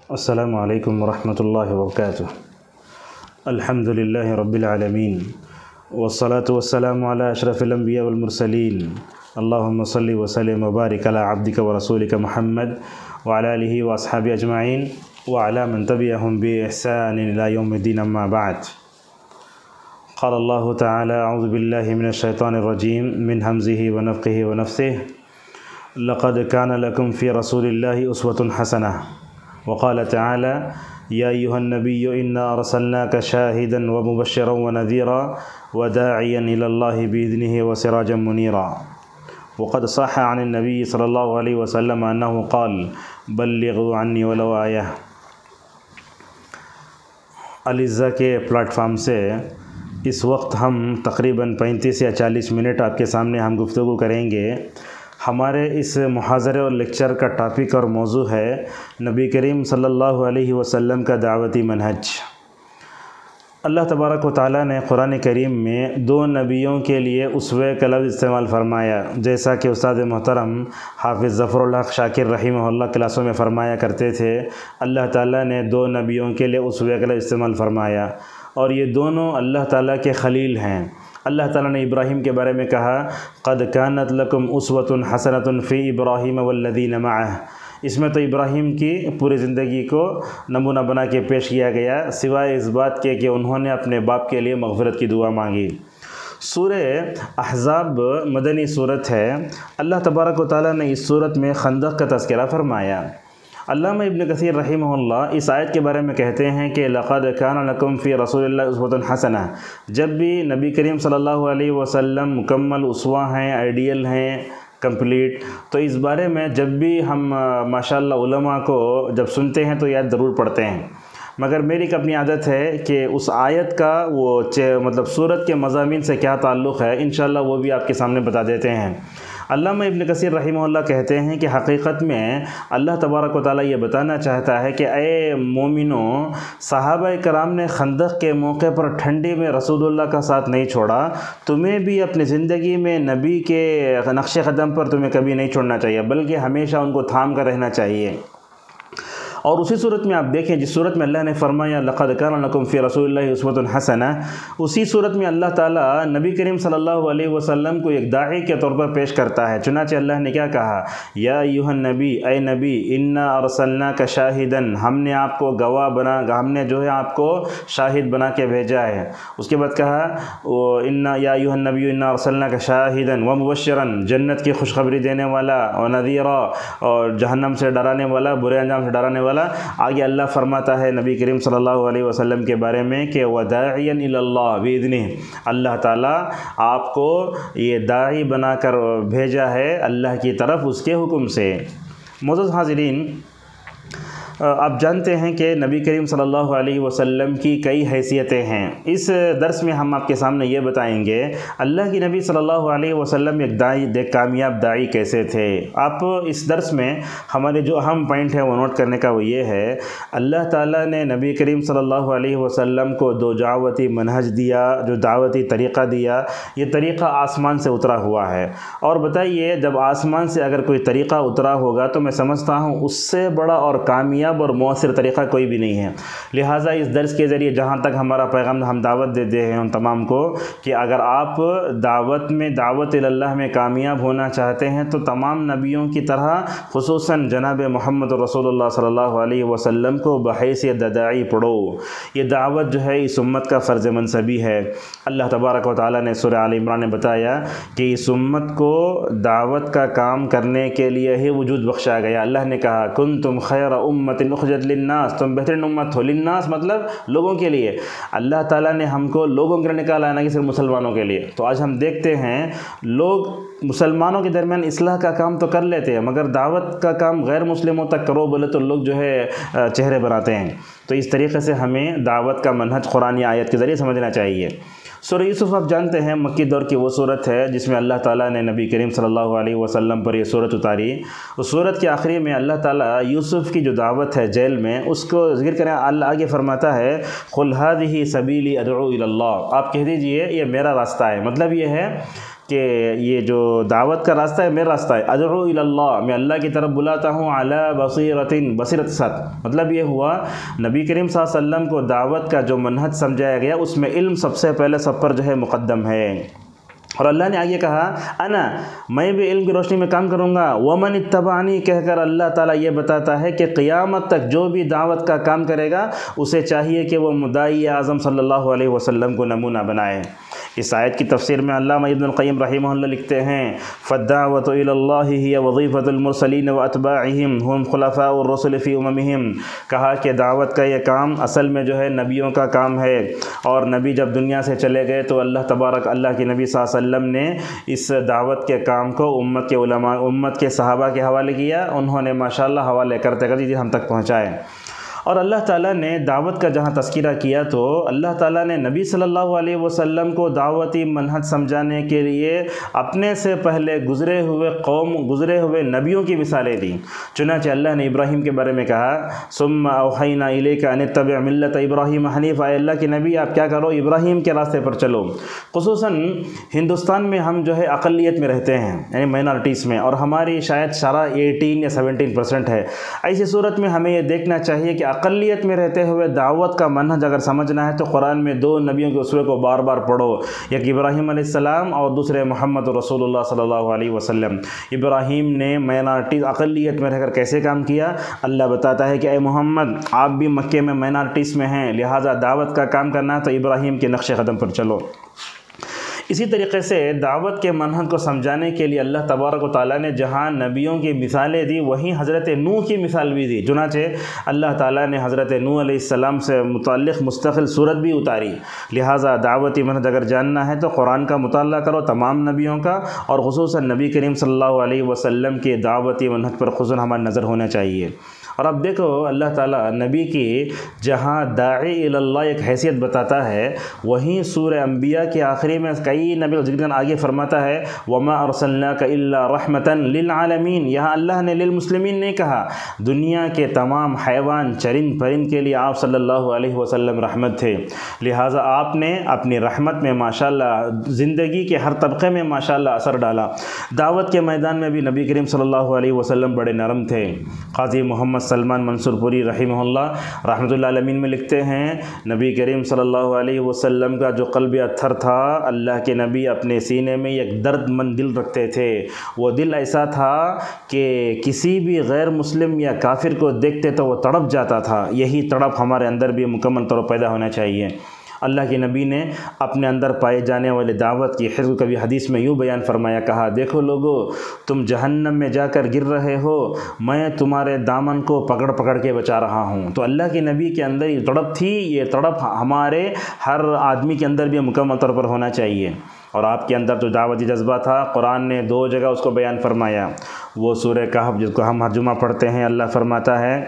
السلام علیکم ورحمۃ اللہ وبرکاتہ۔ الحمد للہ رب العالمین والصلاة والسلام علی اشرف الانبیاء والمرسلین، اللہم صلی وسلم وبارک علی عبدک ورسولک محمد وعلی آلہ واصحابہ اجمعین وعلی من تبعہم بإحسان الی یوم الدین، اما بعد۔ قال اللہ تعالی اعوذ باللہ من الشیطان الرجیم من ہمزہ ونفخہ ونفثہ، لقد کان لکم فی رسول اللہ اسوۃ حسنہ، وقال تعالی یا ایھا النبی انا ارسلناک شاہدا ومبشرا ونذیرا وداعیا الی اللہ بإذنہ وسراجا منیرا۔ وقد صح عن النبی صلی اللہ علیہ وسلم انہ قال بلغوا عنی ولو آیہ۔ العزہ کے پلیٹ فارم سے اس وقت ہم تقریباً 35 یا 40 منٹ آپ کے سامنے ہم گفتگو کریں گے۔ ہمارے اس محاضرے اور لیکچر کا ٹاپک اور موضوع ہے نبی کریم صلی اللہ علیہ وسلم کا دعوتی منہج۔ اللہ تبارک و تعالیٰ نے قرآن کریم میں 2 نبیوں کے لیے اسوہ کا لفظ استعمال فرمایا، جیسا کہ استاد محترم حافظ ظفر الحق شاکر رحمہ اللہ کلاسوں میں فرمایا کرتے تھے۔ اللہ تعالیٰ نے 2 نبیوں کے لیے اسوہ کا لفظ استعمال فرمایا، اور یہ دونوں اللہ تعالیٰ کے خلیل ہیں۔ اللہ تعالیٰ نے ابراہیم کے بارے میں کہا قد کانت لکم اسوۃ حسنۃ فی ابراہیم والذین معہ۔ اس میں تو ابراہیم کی پوری زندگی کو نمونہ بنا کے پیش کیا گیا، سوائے اس بات کے کہ انہوں نے اپنے باپ کے لیے مغفرت کی دعا مانگی۔ سورہ احزاب مدنی صورت ہے۔ اللہ تبارک و تعالیٰ نے اس صورت میں خندق کا تذکرہ فرمایا۔ علامہ ابن کثیر رحمہ اللہ اس آیت کے بارے میں کہتے ہیں کہ لقد کان لکم فی رسول اللہ اسوۃ حسنہ، جب بھی نبی کریم صلی اللہ علیہ وسلم مکمل اسوہ ہیں، آئیڈیل ہیں، کمپلیٹ، تو اس بارے میں جب بھی ہم ماشاءاللہ علماء کو جب سنتے ہیں تو یاد ضرور پڑھتے ہیں، مگر میری ایک اپنی عادت ہے کہ اس آیت کا وہ مطلب صورت کے مضامین سے کیا تعلق ہے، انشاءاللہ وہ بھی آپ کے سامنے بتا دیتے ہیں۔ علامہ ابن کثیر رحمہ اللہ کہتے ہیں کہ حقیقت میں اللہ تبارک و تعالیٰ یہ بتانا چاہتا ہے کہ اے مومنوں، صحابہ کرام نے خندق کے موقع پر ٹھنڈی میں رسول اللہ کا ساتھ نہیں چھوڑا، تمہیں بھی اپنی زندگی میں نبی کے نقش قدم پر تمہیں کبھی نہیں چھوڑنا چاہیے، بلکہ ہمیشہ ان کو تھام کر رہنا چاہیے۔ اور اسی صورت میں آپ دیکھیں جس صورت میں اللہ نے فرمایا لقد کان لکم فی رسول اللہ اسوۃ حسنہ، اسی صورت میں اللہ تعالیٰ نبی کریم صلی اللہ علیہ وسلم کو ایک داعی کے طور پر پیش کرتا ہے۔ چنانچہ اللہ نے کیا کہا، یا ایھا النبی، اے نبی، انا ارسلناک شاہدا، ہم نے آپ کو گواہ بنا، ہم نے جو ہے آپ کو شاہد بنا کے بھیجا ہے۔ اس کے بعد کہا یا ایھا النبی انا ارسلناک شاہدا ومبشرا، جنت کی خوشخبری دینے والا، ونذیرا، اور جہنم سے ڈرانے والا، برے انجام سے ڈرانے والا۔ آگے اللہ فرماتا ہے نبی کریم صلی اللہ علیہ وسلم کے بارے میں کہ وَدَاعِيًا إِلَى اللَّهِ بِإِذْنِهِ، اللہ تعالیٰ آپ کو یہ داعی بنا کر بھیجا ہے اللہ کی طرف اس کے حکم سے۔ معزز حاضرین، آپ جانتے ہیں کہ نبی کریم صلی اللہ علیہ وسلم کی کئی حیثیتیں ہیں۔ اس درس میں ہم آپ کے سامنے یہ بتائیں گے اللہ کی نبی صلی اللہ علیہ وسلم ایک کامیاب داعی کیسے تھے۔ آپ اس درس میں ہمارے جو اہم پوائنٹ ہے وہ نوٹ کرنے کا وہ یہ ہے، اللہ تعالیٰ نے نبی کریم صلی اللہ علیہ وسلم کو 2 دعوتی منہج دیا، جو دعوتی طریقہ دیا، یہ طریقہ آسمان سے اترا ہوا ہے۔ اور بتائیے جب آسمان سے اگر کوئی طریقہ اترا ہوگا تو میں سمجھتا ہوں اس سے بڑا اور کامیاب اور مؤثر طریقہ کوئی بھی نہیں ہے۔ لہٰذا اس درس کے ذریعے جہاں تک ہمارا پیغام ہم دعوت دیتے ہیں ان تمام کو کہ اگر آپ دعوت اللہ میں کامیاب ہونا چاہتے ہیں تو تمام نبیوں کی طرح خصوصاً جناب محمد رسول اللہ صلی اللہ علیہ وسلم کو بحیثیت داعی پڑھو۔ یہ دعوت جو ہے اس امت کا فرض منصبی ہے۔ اللہ تبارک و تعالیٰ نے سورہ آل عمران میں بتایا کہ اس امت کو دعوت کا کام کرنے کے لیے ہی وجود بخشا گیا۔ اللہ نے کہا کنتم خیر امت اخرجت للناس، تم بہترین امت ہو، للناس مطلب لوگوں کے لیے۔ اللہ تعالیٰ نے ہم کو لوگوں کے لیے نکالا ہے، نہ کہ صرف مسلمانوں کے لیے۔ تو آج ہم دیکھتے ہیں لوگ مسلمانوں کے درمیان اصلاح کا کام تو کر لیتے ہیں، مگر دعوت کا کام غیر مسلموں تک کرو بولے تو لوگ جو ہے چہرے بناتے ہیں۔ تو اس طریقے سے ہمیں دعوت کا منہج قرآنی آیت کے ذریعے سمجھنا چاہیے۔ سورہ یوسف آپ جانتے ہیں مکی دور کی وہ صورت ہے جس میں اللہ تعالیٰ نے نبی کریم صلی اللہ علیہ وسلم پر یہ صورت اتاری۔ اس صورت کے آخری میں اللہ تعالیٰ یوسف کی جو دعوت ہے جیل میں اس کو ذکر کریں، اللہ آگے فرماتا ہے قُلْ هَٰذِهِ سَبِيلِي أَدْعُو إِلَى اللَّهِ، آپ کہہ دیجئے یہ میرا راستہ ہے۔ مطلب یہ ہے کہ یہ جو دعوت کا راستہ ہے میرا راستہ ہے، ادعو الی اللہ، میں اللہ کی طرف بلاتا ہوں، علی بصیرت کے ساتھ۔ مطلب یہ ہوا نبی کریم صلی اللہ علیہ وسلم کو دعوت کا جو منہج سمجھایا گیا اس میں علم سب سے پہلے سب پر جو ہے مقدم ہے۔ اور اللہ نے آگے کہا میں بھی علم کی روشنی میں کام کروں گا، ومن اتبعنی کہہ کر اللہ تعالیٰ یہ بتاتا ہے کہ قیامت تک جو بھی دعوت کا کام کرے گا اسے چاہیے کہ وہ مدعی اعظم صلی اللہ علیہ وسلم کو نمونہ بنائے۔ اس آیت کی تفسیر میں علامہ ابن القیم رحمہ اللہ لکھتے ہیں فالدعوۃ الی اللہ ہی وظیفۃ المرسلین واتباعہم ہم خلفاء الرسل فی اممہم، کہا کہ دعوت کا یہ کام اصل میں جو ہے نبیوں کا کام ہے، اور نبی جب دنیا سے چلے گئے تو اللہ تبارک اللہ کے نبی صلی اللہ علیہ وسلم نے اس دعوت کے کام کو امت کے علماء، امت کے صحابہ کے حوالے کیا، انہوں نے ماشاءاللہ حوالے کرتے کرتے ہم تک پہنچائے۔ اور اللہ تعالیٰ نے دعوت کا جہاں تذکرہ کیا تو اللہ تعالیٰ نے نبی صلی اللہ علیہ وسلم کو دعوتی منہج سمجھانے کے لیے اپنے سے پہلے گزرے ہوئے نبیوں کی مثالیں دیں۔ چنانچہ اللہ نے ابراہیم کے بارے میں کہا ثم اوحینا الیک ان اتبع ملت ابراہیم حنیفا، اے اللہ کے نبی آپ کیا کرو، ابراہیم کے راستے پر چلو۔ خصوصاً ہندوستان میں ہم جو ہے اقلیت میں رہتے ہیں، یعنی مائنارٹیز میں، اور ہماری شاید شرح 18 یا 17% ہے۔ ایسی صورت میں ہمیں یہ دیکھنا چاہیے کہ اقلیت میں رہتے ہوئے دعوت کا منہج اگر سمجھنا ہے تو قرآن میں 2 نبیوں کے اسوے کو بار بار پڑھو، ایک ابراہیم علیہ السلام اور دوسرے محمد رسول اللہ صلی اللہ علیہ وسلم۔ ابراہیم نے مائنارٹیز اقلیت میں رہ کر کیسے کام کیا، اللہ بتاتا ہے کہ اے محمد آپ بھی مکے میں مائنارٹیز میں ہیں، لہٰذا دعوت کا کام کرنا ہے تو ابراہیم کے نقش قدم پر چلو۔ اسی طریقے سے دعوت کے منہج کو سمجھانے کے لیے اللہ تبارک و تعالیٰ نے جہاں نبیوں کی مثالیں دی وہیں حضرت نوح کی مثال بھی دی، چنانچہ اللہ تعالیٰ نے حضرت نوح علیہ السلام سے متعلق مستقل صورت بھی اتاری۔ لہٰذا دعوتی منہج اگر جاننا ہے تو قرآن کا مطالعہ کرو، تمام نبیوں کا، اور خصوصاً نبی کریم صلی اللہ علیہ وسلم کے دعوتی منہج پر خصوصاً ہماری نظر ہونا چاہیے۔ اور اب دیکھو اللہ تعالیٰ نبی کی جہاں داعی الی اللہ ایک حیثیت بتاتا ہے، وہیں سورہ انبیاء کے آخری میں کئی نبی کا ذکر آگے فرماتا ہے وَمَا أَرْسَلْنَاكَ إِلَّا رَحْمَةً لِلْعَالَمِينَ، یہاں اللہ نے للمسلمین نہیں کہا، دنیا کے تمام حیوان چرند پرند کے لیے آپ صلی اللہ علیہ وسلم رحمت تھے، لہٰذا آپ نے اپنی رحمت میں ماشاءاللہ زندگی کے ہر طبقے میں ماشاءاللہ اثر ڈالا۔ دعوت کے میدان میں بھی نبی کریم صلی اللہ علیہ وسلم بڑے نرم تھے۔ قاضی محمد سلمان منصور پوری رحمہ اللہ رحمۃ اللہ علیہ میں لکھتے ہیں نبی کریم صلی اللہ علیہ وسلم کا جو قلب اتھر تھا، اللہ کے نبی اپنے سینے میں ایک درد مند دل رکھتے تھے، وہ دل ایسا تھا کہ کسی بھی غیر مسلم یا کافر کو دیکھتے تو وہ تڑپ جاتا تھا۔ یہی تڑپ ہمارے اندر بھی مکمل طور پر پیدا ہونا چاہیے۔ اللہ کے نبی نے اپنے اندر پائے جانے والے دعوت کی حفظ کبھی حدیث میں یوں بیان فرمایا، کہا دیکھو لوگو تم جہنم میں جا کر گر رہے ہو، میں تمہارے دامن کو پکڑ پکڑ کے بچا رہا ہوں۔ تو اللہ کے نبی کے اندر یہ تڑپ تھی، یہ تڑپ ہمارے ہر آدمی کے اندر بھی مکمل طور پر ہونا چاہیے۔ اور آپ کے اندر جو دعوتی جذبہ تھا قرآن نے 2 جگہ اس کو بیان فرمایا، وہ سورہ کہف جس کو ہم ہر جمعہ پڑھتے ہیں، اللہ فرماتا ہے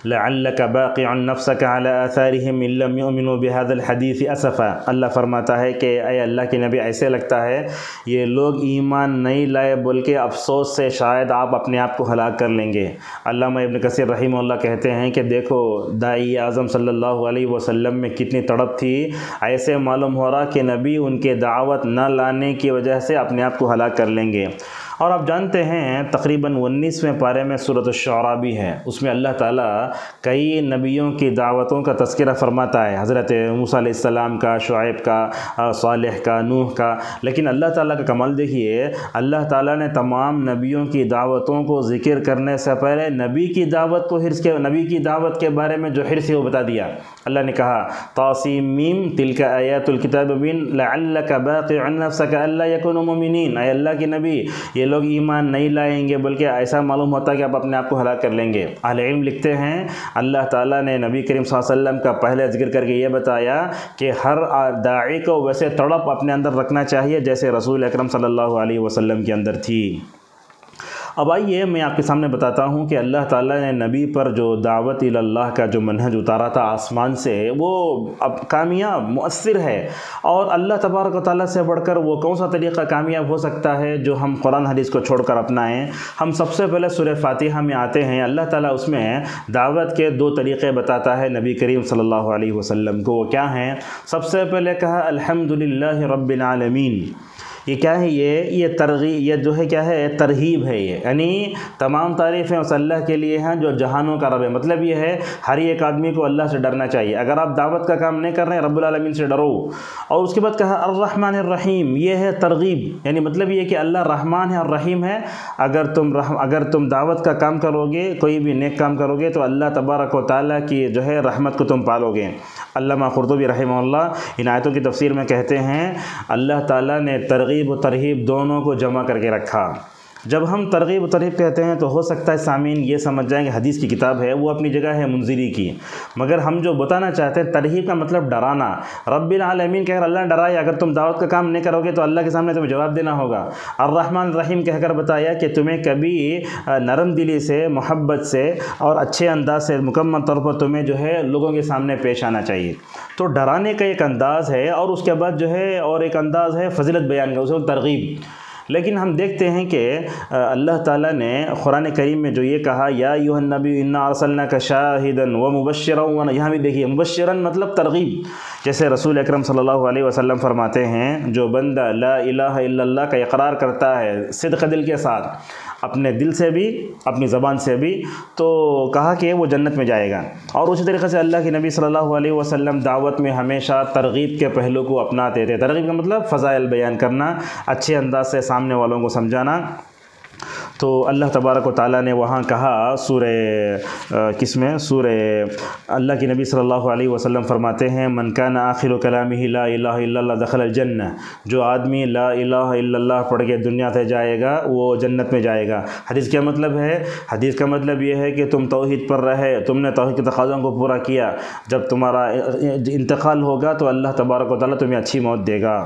لَعَلَّكَ بَاقِعٌ نَفْسَكَ عَلَىٰ آثَارِهِمْ إِن لَّمْ يُؤْمِنُوا بِهَذَا الْحَدِيثِ أَسَفًا، اللہ فرماتا ہے کہ اے اللہ کے نبی ایسے لگتا ہے یہ لوگ ایمان نہیں لائے بول کے افسوس سے شاید آپ اپنے آپ کو ہلاک کر لیں گے۔ علامہ ابن کثیر رحمہ اللہ کہتے ہیں کہ دیکھو داعی اعظم صلی اللہ علیہ وسلم میں کتنی تڑپ تھی، ایسے معلوم ہو رہا کہ نبی ان کے دعوت نہ لانے کی وجہ سے اپنے آپ کو ہلاک کر لیں گے۔ اور آپ جانتے ہیں تقریباً 19ویں پارے میں سورۃ الشعراء بھی ہے، اس میں اللہ تعالیٰ کئی نبیوں کی دعوتوں کا تذکرہ فرماتا ہے، حضرت موسیٰ علیہ السلام کا، شعیب کا، صالح کا، نوح کا، لیکن اللہ تعالیٰ کا کمال دیکھیے، اللہ تعالیٰ نے تمام نبیوں کی دعوتوں کو ذکر کرنے سے پہلے نبی کی دعوت کے بارے میں جو حرص ہے وہ بتا دیا۔ اللہ نے کہا طاسیم میم تلک آیات الکتاب المبین لعلک باقع نفسک الا یکونوا مؤمنین، اے اللہ کے نبی یہ لوگ ایمان نہیں لائیں گے بلکہ ایسا معلوم ہوتا ہے کہ آپ اپنے آپ کو ہلاک کر لیں گے۔ اہل علم لکھتے ہیں اللہ تعالیٰ نے نبی کریم صلی اللہ علیہ وسلم کا پہلے ذکر کر کے یہ بتایا کہ ہر داعی کو ویسے تڑپ اپنے اندر رکھنا چاہیے جیسے رسول اکرم صلی اللہ علیہ وسلم کے اندر تھی۔ اب آئیے میں آپ کے سامنے بتاتا ہوں کہ اللہ تعالیٰ نے نبی پر جو دعوت الی اللہ کا جو منہج اتارا تھا آسمان سے، وہ اب کامیاب مؤثر ہے، اور اللہ تبارک و تعالیٰ سے بڑھ کر وہ کون سا طریقہ کامیاب ہو سکتا ہے جو ہم قرآن حدیث کو چھوڑ کر اپنائیں۔ ہم سب سے پہلے سورہ فاتحہ میں آتے ہیں، اللہ تعالیٰ اس میں دعوت کے 2 طریقے بتاتا ہے نبی کریم صلی اللہ علیہ وسلم کو، وہ کیا ہیں؟ سب سے پہلے کہا الحمدللہ رب العالمین، یہ کیا ہے؟ یہ ترغیب، یہ جو ہے کیا ہے؟ ترہیب ہے یہ، یعنی تمام تعریفیں اس اللہ کے لیے ہیں جو جہانوں کا رب ہے۔ مطلب یہ ہے ہر ایک آدمی کو اللہ سے ڈرنا چاہیے۔ اگر آپ دعوت کا کام نہیں کر رہے ہیں، رب العالمین سے ڈرو۔ اور اس کے بعد کہا الرحمن الرحیم، یہ ہے ترغیب، یعنی مطلب یہ کہ اللہ رحمان ہے اور رحیم ہے۔ اگر تم دعوت کا کام کرو گے، کوئی بھی نیک کام کرو گے، تو اللہ تبارک و تعالیٰ کی جو ہے رحمت کو تم پالو گے۔ علامہ قرطبی رحمہ اللہ ان آیتوں کی تفسیر میں کہتے ہیں اللہ تعالیٰ نے ترغیب و ترہیب دونوں کو جمع کر کے رکھا۔ جب ہم ترغیب و ترہیب کہتے ہیں تو ہو سکتا ہے سامعین یہ سمجھ جائیں کہ حدیث کی کتاب ہے، وہ اپنی جگہ ہے منذری کی، مگر ہم جو بتانا چاہتے ہیں ترہیب کا مطلب ڈرانا۔ رب العالمین کہہ کر اللہ ڈرائے، اگر تم دعوت کا کام نہیں کرو گے تو اللہ کے سامنے تمہیں جواب دینا ہوگا۔ الرحمن الرحیم کہہ کر بتایا کہ تمہیں کبھی نرم دلی سے، محبت سے اور اچھے انداز سے مکمل طور پر تمہیں جو ہے لوگوں کے سامنے پیش آنا چاہیے۔ تو ڈرانے کا ایک انداز ہے، اور اس کے بعد جو ہے اور ایک انداز ہے فضیلت بیان کا، اسے ترغیب۔ لیکن ہم دیکھتے ہیں کہ اللہ تعالیٰ نے قرآن کریم میں جو یہ کہا یا ایھا النبی انا ارسلناک شاہدا ومبشرا، یہاں بھی دیکھیے مبشرا مطلب ترغیب۔ جیسے رسول اکرم صلی اللہ علیہ وسلم فرماتے ہیں جو بندہ لا الہ الا اللہ کا اقرار کرتا ہے صدق دل کے ساتھ، اپنے دل سے بھی اپنی زبان سے بھی، تو کہا کہ وہ جنت میں جائے گا۔ اور اسی طریقے سے اللہ کے نبی صلی اللہ علیہ وسلم دعوت میں ہمیشہ ترغیب کے پہلو کو اپناتے تھے۔ ترغیب کا مطلب فضائل بیان کرنا، اچھے انداز سے سامنے والوں کو سمجھانا۔ تو اللہ تبارک و تعالیٰ نے وہاں کہا سورہ اللہ کے نبی صلی اللہ علیہ وسلم فرماتے ہیں من کان آخر کلامہ لا الہ الا اللہ دخل الجنہ، جو آدمی لا الہ الا اللہ پڑھ کے دنیا سے جائے گا وہ جنت میں جائے گا۔ حدیث کیا مطلب ہے؟ حدیث کا مطلب یہ ہے کہ تم توحید پر رہے، تم نے توحید کے تقاضوں کو پورا کیا، جب تمہارا انتقال ہوگا تو اللہ تبارک و تعالیٰ تمہیں اچھی موت دے گا۔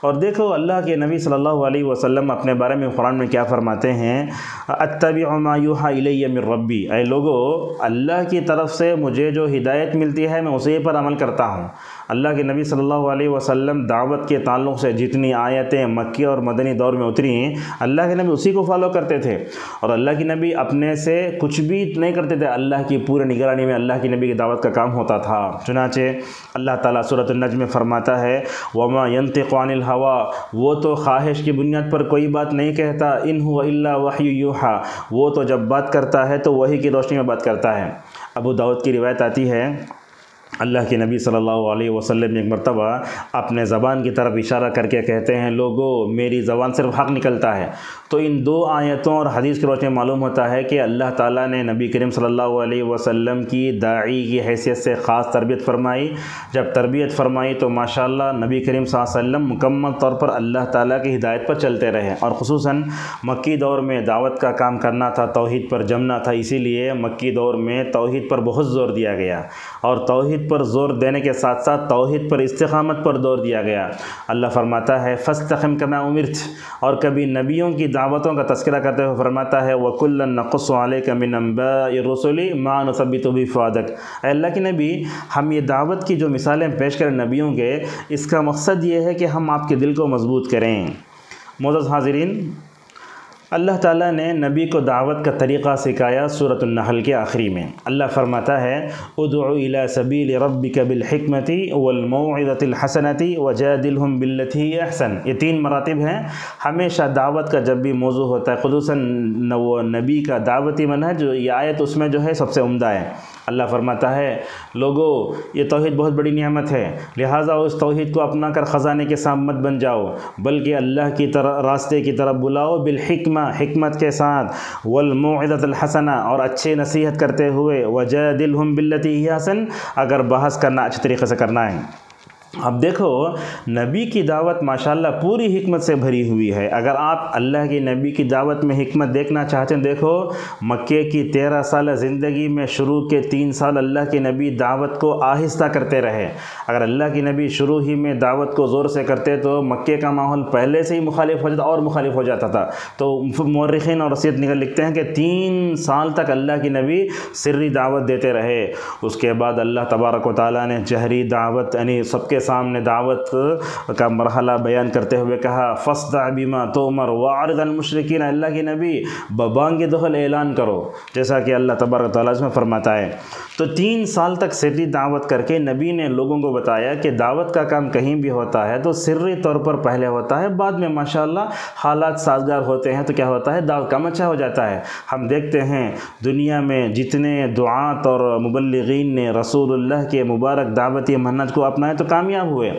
اور دیکھو اللہ کے نبی صلی اللہ علیہ وسلم اپنے بارے میں قرآن میں کیا فرماتے ہیں؟ اتبع ما یوحی الی من ربی، اے لوگو اللہ کی طرف سے مجھے جو ہدایت ملتی ہے میں اسی پر عمل کرتا ہوں۔ اللہ کے نبی صلی اللہ علیہ وسلم دعوت کے تعلق سے جتنی آیتیں مکی اور مدنی دور میں اتری ہیں، اللہ کے نبی اسی کو فالو کرتے تھے، اور اللہ کے نبی اپنے سے کچھ بھی نہیں کرتے تھے، اللہ کی پورے نگرانی میں اللہ کے نبی کی دعوت کا کام ہوتا تھا۔ چنانچہ اللہ تعالیٰ سورۃ النجم میں فرماتا ہے وما ينطق عن الهوى، وہ تو خواہش کی بنیاد پر کوئی بات نہیں کہتا، ان هو الا وحی یوحی، وہ تو جب بات کرتا ہے تو وحی کی روشنی میں بات کرتا ہے۔ ابو داؤد کی روایت آتی ہے اللہ کے نبی صلی اللہ علیہ وسلم ایک مرتبہ اپنے زبان کی طرف اشارہ کر کے کہتے ہیں لوگو میری زبان صرف حق نکلتا ہے۔ تو ان دو آیتوں اور حدیث کی روشنی میں معلوم ہوتا ہے کہ اللہ تعالیٰ نے نبی کریم صلی اللہ علیہ وسلم کی داعی کی حیثیت سے خاص تربیت فرمائی۔ جب تربیت فرمائی تو ماشاءاللہ نبی کریم صلی اللہ علیہ وسلم مکمل طور پر اللہ تعالیٰ کی ہدایت پر چلتے رہے، اور خصوصاً مکی دور میں دعوت کا کام کرنا تھا، توحید پر جمنا تھا، اسی لیے مکی دور میں توحید پر بہت زور دیا گیا، اور توحید پر زور دینے کے ساتھ ساتھ توحید پر استقامت پر زور دیا گیا۔ اللہ فرماتا ہے فاستقم کما امرت، اور کبھی نبیوں کی دعوتوں کا تذکرہ کرتے ہوئے فرماتا ہے وَكُلًّا نَقُصُّ عَلَيْكَ مِنْ أَنْبَاءِ الرُّسُلِ مَا نُثَبِّتُ بِهِ فُؤَادَكَ۔ اے اللہ کے نبی، ہم یہ دعوت کی جو مثالیں پیش کریں نبیوں کے، اس کا مقصد یہ ہے کہ ہم آپ کے دل کو مضبوط کریں۔ معزز حاضرین، اللہ تعالیٰ نے نبی کو دعوت کا طریقہ سکھایا سورۃ النحل کے آخری میں۔ اللہ فرماتا ہے ادع الی سبیل ربک بالحکمۃ والموعظۃ الحسنۃ وجادلہم باللتی ہی احسن۔ یہ تین مراتب ہیں۔ ہمیشہ دعوت کا جب بھی موضوع ہوتا ہے، خصوصاً وہ نبی کا دعوتی منہج، یہ آیت اس میں جو ہے سب سے عمدہ ہے۔ اللہ فرماتا ہے لوگو یہ توحید بہت بڑی نعمت ہے، لہٰذا اس توحید کو اپنا کر خزانے کے سام مت بن جاؤ، بلکہ اللہ کی راستے کی طرف بلاؤ بالحکمہ، حکمت کے ساتھ، والموعظۃ الحسنہ، اور اچھے نصیحت کرتے ہوئے، وجادلہم باللتی ہی احسن، اگر بحث کرنا اچھے طریقے سے کرنا ہے۔ اب دیکھو نبی کی دعوت ماشاءاللہ پوری حکمت سے بھری ہوئی ہے۔ اگر آپ اللہ کے نبی کی دعوت میں حکمت دیکھنا چاہتے ہیں، دیکھو مکے کی 13 سالہ زندگی میں شروع کے 3 سال اللہ کے نبی دعوت کو آہستہ کرتے رہے۔ اگر اللہ کے نبی شروع ہی میں دعوت کو زور سے کرتے تو مکے کا ماحول پہلے سے ہی مخالف ہو جاتا اور مخالف ہو جاتا تھا۔ تو مورخین اور سیرت نگار لکھتے ہیں کہ 3 سال تک اللہ کے نبی سری دعوت دیتے رہے۔ اس کے بعد اللہ تبارک و تعالیٰ نے جہری دعوت، یعنی سب کے سامنے دعوت کا مرحلہ بیان کرتے ہوئے کہا فاصدع بما تؤمر واعرض عن المشرکین، اللہ کے نبی ببانگ دہل اعلان کرو، جیسا کہ اللہ تبارک و تعالیٰ اس میں فرماتا ہے۔ تو 3 سال تک سری دعوت کر کے نبی نے لوگوں کو بتایا کہ دعوت کا کام کہیں بھی ہوتا ہے تو سری طور پر پہلے ہوتا ہے، بعد میں ماشاءاللہ حالات سازگار ہوتے ہیں تو کیا ہوتا ہے، دعوت کام اچھا ہو جاتا ہے۔ ہم دیکھتے ہیں دنیا میں جتنے دعات اور مبلغین نے رسول اللہ کے مبارک دعوتی منہج کو اپنائے تو کامیاب ہوئے۔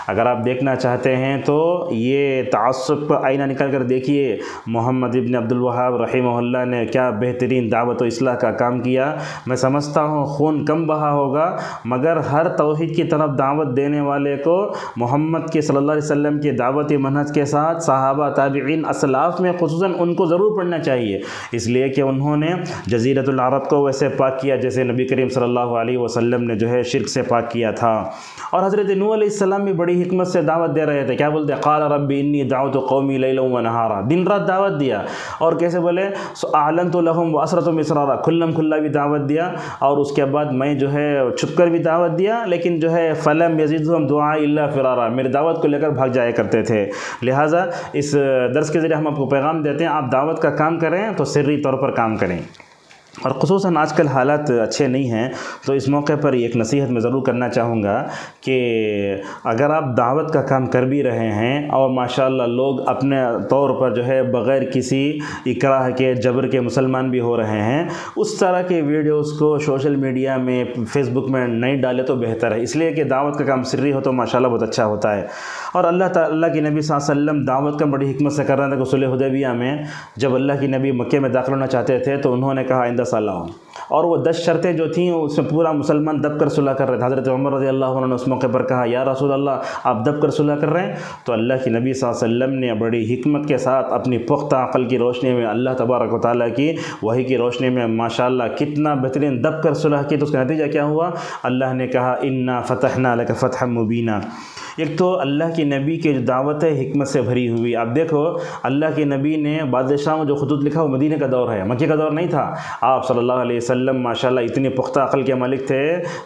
اگر آپ دیکھنا چاہتے ہیں تو یہ تعصب کا آئینہ نکال کر دیکھیے، محمد ابن عبد الوہاب رحمہ اللہ نے کیا بہترین دعوت و اصلاح کا کام کیا۔ میں سمجھتا ہوں خون کم بہا ہوگا، مگر ہر توحید کی طرف دعوت دینے والے کو محمد کے صلی اللہ علیہ وسلم کے دعوتی منہج کے ساتھ صحابہ تابعین اسلاف میں خصوصاً ان کو ضرور پڑھنا چاہیے، اس لیے کہ انہوں نے جزیرۃ العرب کو ویسے پاک کیا جیسے نبی کریم صلی اللہ علیہ وسلم نے جو ہے شرک سے پاک کیا تھا۔ اور حضرت نوح علیہ السلام بھی بڑی حکمت سے دعوت دے رہے تھے، کیا بولتے ہیں، قال رب انی دعوت قومی لیلا و نہارا، دن رات دعوت دیا۔ اور کیسے بولے، اعلنت لهم واسررتم اسرارا، کھلم کھلا بھی دعوت دیا، اور اس کے بعد میں جو ہے چھپ کر بھی دعوت دیا، لیکن جو ہے فلم یزدہم دعاء الا فرارا، میری دعوت کو لے کر بھاگ جایا کرتے تھے۔ لہٰذا اس درس کے ذریعے ہم آپ کو پیغام دیتے ہیں، آپ دعوت کا کام کریں تو سری طور پر کام کریں، اور خصوصاً آج کل حالات اچھے نہیں ہیں، تو اس موقع پر ایک نصیحت میں ضرور کرنا چاہوں گا کہ اگر آپ دعوت کا کام کر بھی رہے ہیں اور ماشاءاللہ لوگ اپنے طور پر جو ہے بغیر کسی اکراہ کے جبر کے مسلمان بھی ہو رہے ہیں، اس طرح کے ویڈیوز کو سوشل میڈیا میں فیس بک میں نہیں ڈالے تو بہتر ہے، اس لیے کہ دعوت کا کام سری ہو تو ماشاءاللہ بہت اچھا ہوتا ہے۔ اور اللہ تعالیٰ کی نبی صلی اللہ علیہ وسلم دعوت کا بڑی حکمت سے کر رہے تھے کہ صلح حدیبیہ میں جب اللہ کی نبی مکے میں داخل ہونا چاہتے تھے تو انہوں نے کہا آئندہ سال آؤ، اور وہ 10 شرطیں جو تھیں اس میں پورا مسلمان دب کر صلح کر رہے تھے۔ حضرت عمر رضی اللہ عنہ نے اس موقع پر کہا یا رسول اللہ آپ دب کر صلح کر رہے ہیں، تو اللہ کی نبی صلی اللہ علیہ وسلم نے بڑی حکمت کے ساتھ اپنی پختہ عقل کی روشنی میں اللہ تبارک و تعالیٰ کی وحی کی روشنی میں ماشاءاللہ کتنا بہترین دب کر صلح کی، تو اس کا نتیجہ کیا ہوا، اللہ نے کہا انا فتحنا لک فتحا مبینا۔ ایک تو اللہ کی نبی کی جو دعوت ہے حکمت سے بھری ہوئی، آپ دیکھو اللہ کے نبی نے بادشاہ میں جو خطوط لکھا وہ مدینہ کا دور ہے، مکے کا دور نہیں تھا۔ آپ صلی اللہ علیہ وسلم ماشاءاللہ اتنی پختہ عقل کے مالک تھے۔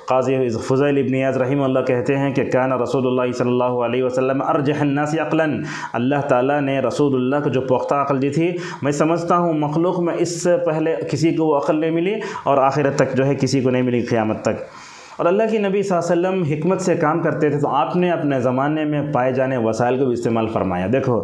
قاضی فضیل ابن عیاض رحمہ اللہ کہتے ہیں کہ کان رسول اللہ صلی اللہ علیہ وسلم ارجح الناس عقلا، اللہ تعالیٰ نے رسول اللہ کو جو پختہ عقل دی تھی، میں سمجھتا ہوں مخلوق میں اس سے پہلے کسی کو وہ عقل نہیں ملی اور آخرت تک جو ہے کسی کو نہیں ملی قیامت تک۔ اور اللہ کی نبی صلی اللہ علیہ وسلم حکمت سے کام کرتے تھے، تو آپ نے اپنے زمانے میں پائے جانے وسائل کو بھی استعمال فرمایا۔ دیکھو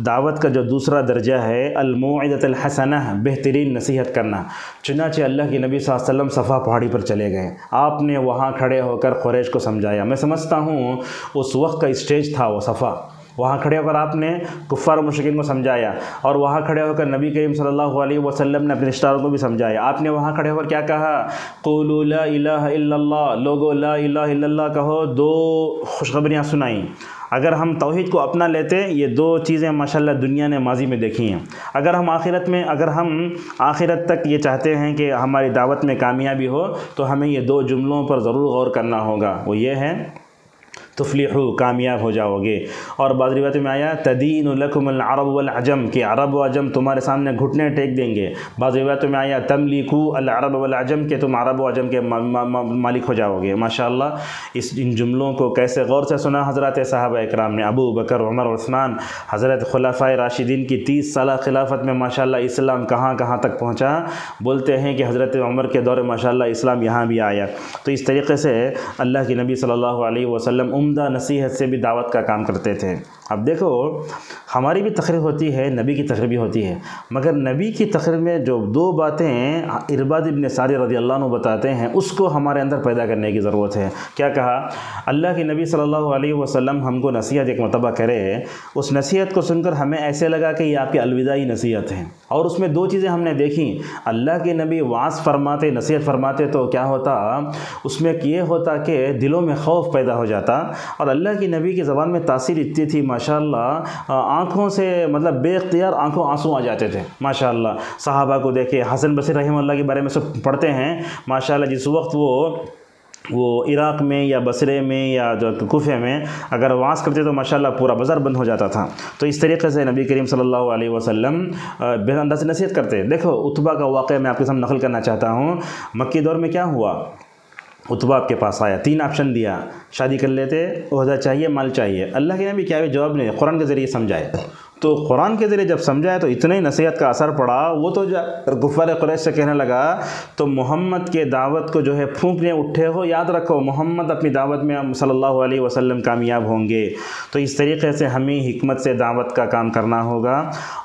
دعوت کا جو دوسرا درجہ ہے الموعظۃ الحسنہ، بہترین نصیحت کرنا۔ چنانچہ اللہ کی نبی صلی اللہ علیہ وسلم صفا پہاڑی پر چلے گئے، آپ نے وہاں کھڑے ہو کر قریش کو سمجھایا۔ میں سمجھتا ہوں اس وقت کا اسٹیج تھا وہ صفا، وہاں کھڑے ہو کر آپ نے کفار و مشرکین کو سمجھایا، اور وہاں کھڑے ہو کر نبی کریم صلی اللہ علیہ وسلم نے اپنے رشتہ داروں کو بھی سمجھایا۔ آپ نے وہاں کھڑے ہو کر کیا کہا، قولوا لا الہ الا اللہ، لوگو لا الہ الا اللہ کہو، 2 خوشخبریاں سنائیں۔ اگر ہم توحید کو اپنا لیتے، یہ 2 چیزیں ماشاءاللہ دنیا نے ماضی میں دیکھی ہیں۔ اگر ہم آخرت تک یہ چاہتے ہیں کہ ہماری دعوت میں کامیابی ہو، تو ہمیں یہ 2 جملوں پر ضرور غور کرنا ہوگا، وہ یہ ہے تفلحو، کامیاب ہو جاؤ گے۔ اور بعض روایتوں میں آیا تدین لکم العرب والعجم، کہ عرب و عجم تمہارے سامنے گھٹنے ٹیک دیں گے۔ بعض روایتوں میں آیا تملکو العرب والعجم، کہ تم عرب و عجم کے مالک ہو جاؤ گے۔ ماشاءاللہ ان جملوں کو کیسے غور سے سنا حضرات صحابہ اکرام نے، ابو بکر، عمر، عثمان، حضرت خلفائے راشدین کی 30 سالہ خلافت میں ماشاءاللہ اسلام کہاں کہاں تک پہنچا۔ بولتے ہیں کہ حضرت عمر کے دور ماشاءاللہ اسلام یہاں بھی آیا۔ تو اس طریقے سے اللہ کی نبی صلی اللہ علیہ وسلم عمدہ نصیحت سے بھی دعوت کا کام کرتے تھے۔ اب دیکھو ہماری بھی تقریر ہوتی ہے، نبی کی تقریر بھی ہوتی ہے، مگر نبی کی تقریر میں جو 2 باتیں ارباد ابن ساریہ رضی اللہ عنہ بتاتے ہیں، اس کو ہمارے اندر پیدا کرنے کی ضرورت ہے۔ کیا کہا، اللہ کے نبی صلی اللہ علیہ وسلم ہم کو نصیحت ایک مرتبہ کرے، اس نصیحت کو سن کر ہمیں ایسے لگا کہ یہ آپ کی الوداعی نصیحت ہے، اور اس میں 2 چیزیں ہم نے دیکھیں۔ اللہ کے نبی وعظ فرماتے، نصیحت فرماتے تو کیا ہوتا، اس میں یہ ہوتا کہ دلوں میں خوف پیدا ہو جاتا، اور اللہ کی نبی کی زبان میں تاثیر اتنی تھی ماشاءاللہ، آنکھوں سے مطلب بے اختیار آنسو آ جاتے تھے ماشاءاللہ۔ صحابہ کو دیکھے، حسن بصری رحمہ اللہ کے بارے میں سب پڑھتے ہیں ماشاءاللہ، جس وقت وہ عراق میں یا بصرے میں یا جو کوفے میں اگر وعظ کرتے تو ماشاءاللہ پورا بازار بند ہو جاتا تھا۔ تو اس طریقے سے نبی کریم صلی اللہ علیہ وسلم بے انداز نصیحت کرتے۔ دیکھو عتبہ کا واقعہ میں آپ کے سامنے نقل کرنا چاہتا ہوں۔ مکی دور میں کیا ہوا، عتبہ آپ کے پاس آیا، 3 آپشن دیا، شادی کر لیتے، عہدہ چاہیے، مال چاہیے۔ اللہ کے نبی کیا جواب نہیں، قرآن کے ذریعے سمجھائے۔ تو قرآن کے ذریعے جب سمجھایا تو اتنے نصیحت کا اثر پڑا، وہ تو کفار قریش سے کہنے لگا تو محمد کے دعوت کو جو ہے پھونکنے اٹھے ہو، یاد رکھو محمد اپنی دعوت میں صلی اللہ علیہ وسلم کامیاب ہوں گے۔ تو اس طریقے سے ہمیں حکمت سے دعوت کا کام کرنا ہوگا۔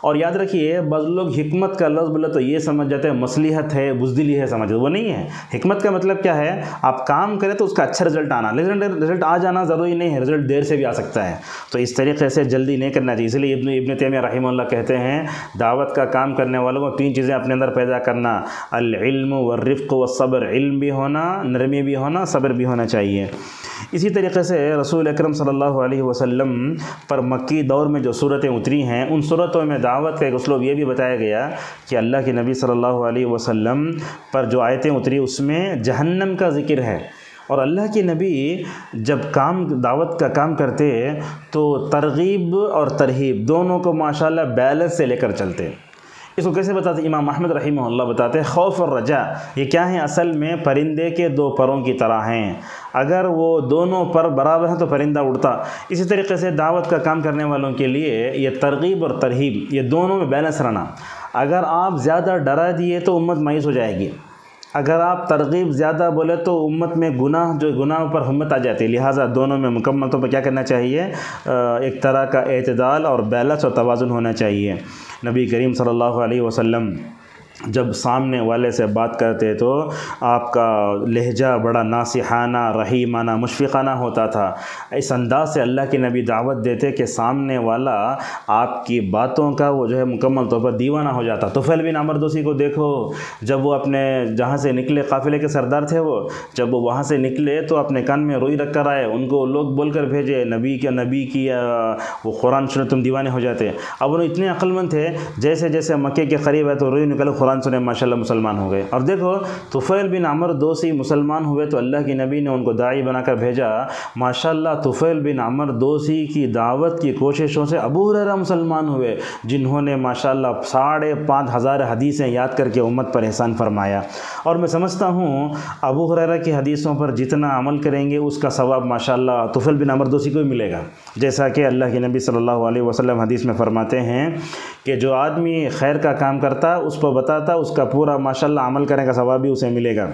اور یاد رکھیے بعض لوگ حکمت کا لفظ بولے تو یہ سمجھ جاتے ہیں مصلحت ہے، بزدلی ہے، سمجھ، وہ نہیں ہے۔ حکمت کا مطلب کیا ہے؟ آپ کام کریں تو اس کا اچھا رزلٹ آنا، لیکن رزلٹ آ جانا ضروری نہیں ہے، رزلٹ دیر سے بھی آ سکتا ہے۔ تو اس طریقے سے جلدی نہیں کرنا چاہیے۔ اس لیے ابن تیمیہ رحمہ اللہ کہتے ہیں دعوت کا کام کرنے والوں کو 3 چیزیں اپنے اندر پیدا کرنا: العلم والرفق والصبر، علم بھی ہونا، نرمی بھی ہونا، صبر بھی ہونا چاہیے۔ اسی طریقے سے رسول اکرم صلی اللہ علیہ وسلم پر مکی دور میں جو صورتیں اتری ہیں، ان صورتوں میں دعوت کا ایک اسلوب یہ بھی بتایا گیا کہ اللہ کے نبی صلی اللہ علیہ وسلم پر جو آیتیں اتری اس میں جہنم کا ذکر ہے، اور اللہ کے نبی جب دعوت کا کام کرتے تو ترغیب اور ترہیب دونوں کو ماشاءاللہ بیلنس سے لے کر چلتے۔ اس کو کیسے بتاتے؟ امام احمد رحمہ اللہ بتاتے خوف اور رجا یہ کیا ہیں؟ اصل میں پرندے کے 2 پروں کی طرح ہیں، اگر وہ دونوں پر برابر ہیں تو پرندہ اڑتا۔ اسی طریقے سے دعوت کا کام کرنے والوں کے لیے یہ ترغیب اور ترہیب یہ دونوں میں بیلنس رہنا۔ اگر آپ زیادہ ڈرا دیے تو امت مایوس ہو جائے گی، اگر آپ ترغیب زیادہ بولے تو امت میں گناہ پر ہمت آ جاتی ہے۔ لہٰذا دونوں میں مکمل طور پر کیا کرنا چاہیے؟ ایک طرح کا اعتدال اور بیلنس اور توازن ہونا چاہیے۔ نبی کریم صلی اللہ علیہ وسلم جب سامنے والے سے بات کرتے تو آپ کا لہجہ بڑا ناصحانہ، رحیمانہ، مشفقانہ ہوتا تھا۔ اس انداز سے اللہ کے نبی دعوت دیتے کہ سامنے والا آپ کی باتوں کا وہ جو ہے مکمل طور پر دیوانہ ہو جاتا۔ طفیل بن عمرو دوسی کو دیکھو، جب وہ اپنے جہاں سے نکلے، قافلے کے سردار تھے وہ، جب وہ وہاں سے نکلے تو اپنے کان میں روئی رکھ کر آئے، ان کو لوگ بول کر بھیجے نبی کی وہ قرآن سنے تم دیوانے ہو جاتے۔ اب وہ اتنے عقل مند تھے، جیسے جیسے مکے کے قریب ہے تو روئی نکلے، قرآن سنے، ماشاءاللہ مسلمان ہو گئے۔ اور دیکھو طفیل بن عمرو دوسی مسلمان ہوئے تو اللہ کے نبی نے ان کو داعی بنا کر بھیجا۔ ماشاءاللہ طفیل بن عمرو دوسی کی دعوت کی کوششوں سے ابو ہریرہ مسلمان ہوئے، جنہوں نے ماشاءاللہ 5,500 حدیثیں یاد کر کے امت پر احسان فرمایا۔ اور میں سمجھتا ہوں ابو ہریرہ کی حدیثوں پر جتنا عمل کریں گے اس کا ثواب ماشاءاللہ طفیل بن عمرو دوسی کو بھی ملے گا، جیسا کہ اللہ کے نبی صلی اللہ علیہ وسلم حدیث میں فرماتے ہیں کہ جو آدمی خیر کا کام کرتا اس کو بتاتا، اس کا پورا ماشاءاللہ عمل کرنے کا ثواب بھی اسے ملے گا۔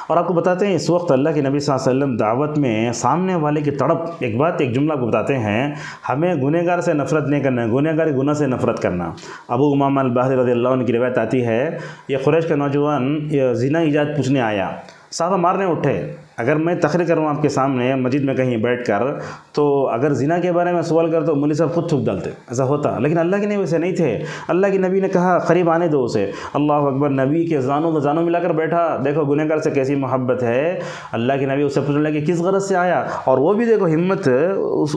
اور آپ کو بتاتے ہیں اس وقت اللہ کے نبی صلی اللہ علیہ وسلم دعوت میں سامنے والے کی تڑپ، ایک جملہ کو بتاتے ہیں، ہمیں گنہگار سے نفرت نہیں کرنا ہے، گنہگار گناہ سے نفرت کرنا۔ ابو امامہ الباہلی رضی اللہ عنہ کی روایت آتی ہے، یہ قریش کا نوجوان زنا ایجاد پوچھنے آیا، صحابہ مارنے اٹھے۔ اگر میں تقریر کروں آپ کے سامنے مسجد میں کہیں بیٹھ کر تو اگر زنا کے بارے میں سوال کرتا تو مولوی صاحب خود تھوک ڈالتے، ایسا ہوتا، لیکن اللہ کے نبی ویسے نہیں تھے۔ اللہ کے نبی نے کہا قریب آنے دو اسے، اللہ اکبر، نبی کے زانوں ملا کر بیٹھا، دیکھو گنہگار سے کیسی محبت ہے۔ اللہ کے نبی اسے پوچھنے لگے کس غرض سے آیا، اور وہ بھی دیکھو ہمت،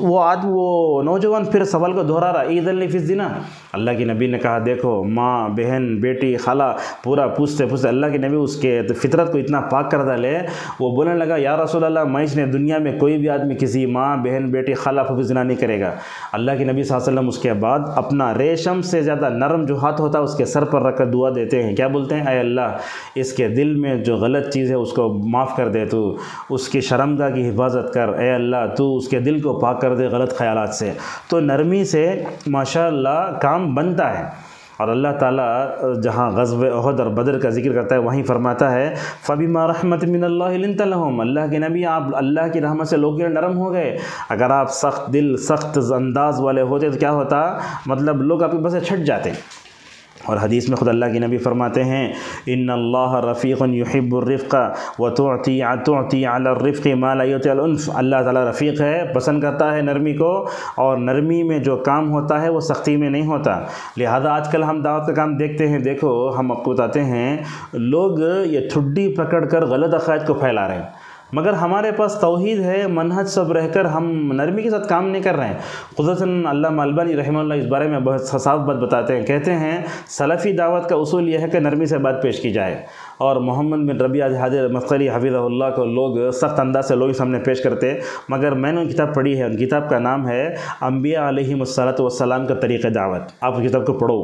وہ نوجوان پھر سوال کو دہرا رہا، اذن لی فی الزنا۔ اللہ کے نبی نے کہا دیکھو ماں، بہن، بیٹی، خالہ، پورا پوچھتے اللہ کے نبی اس کے فطرت کو اتنا پاک کر ڈالے، وہ بولنے لگا یا رسول اللہ، میں اس نے دنیا میں کوئی بھی آدمی کسی ماں، بہن، بیٹی، خالہ، پھوپھی زنا نہیں کرے گا۔ اللہ کے نبی صلی اللہ علیہ وسلم اس کے بعد اپنا ریشم سے زیادہ نرم جو ہاتھ ہوتا ہے اس کے سر پر رکھ کر دعا دیتے ہیں، کیا بولتے ہیں؟ اے اللہ اس کے دل میں جو غلط چیز ہے اس کو معاف کر دے، تو اس کی شرمگاہ کی حفاظت کر، اے اللہ تو اس کے دل کو پاک کر دے غلط خیالات سے۔ تو نرمی سے ماشاءاللہ کام بنتا ہے۔ اور اللہ تعالیٰ جہاں غزوہ احد اور بدر کا ذکر کرتا ہے وہیں فرماتا ہے فَبِمَا رَحْمَةٍ مِّنَ اللَّهِ لِنْتَ لَهُمْ، اللہ کے نبی آپ اللہ کی رحمت سے لوگوں کے نرم ہو گئے۔ اگر آپ سخت دل، سخت انداز والے ہوتے تو کیا ہوتا؟ مطلب لوگ آپ کے بس چھٹ جاتے۔ اور حدیث میں خود اللہ کے نبی فرماتے ہیں ان اللہ رفیق یحب الرفق وتعطی علی الرفق ما لا یعطی العنف، اللہ تعالیٰ رفیق ہے، پسند کرتا ہے نرمی کو، اور نرمی میں جو کام ہوتا ہے وہ سختی میں نہیں ہوتا۔ لہذا آج کل ہم دعوت کا کام دیکھتے ہیں، دیکھو ہم آپ کو بتاتے ہیں لوگ یہ ٹھڈی پکڑ کر غلط عقائد کو پھیلا رہے ہیں، مگر ہمارے پاس توحید ہے، منہج سب رہ کر ہم نرمی کے ساتھ کام نہیں کر رہے ہیں۔ خصوصاً علامہ البانی رحمہ اللہ اس بارے میں بہت صاف بات بتاتے ہیں، کہتے ہیں سلفی دعوت کا اصول یہ ہے کہ نرمی سے بات پیش کی جائے، اور محمد بن ربیعہ حاضر مدخلی حفظہ اللہ کو لوگ سخت انداز سے لوگ سامنے پیش کرتے، مگر میں نے کتاب پڑھی ہے، ان کتاب کا نام ہے انبیاء علیہم الصلاۃ والسلام کا طریقہ دعوت، آپ اس کتاب کو پڑھو،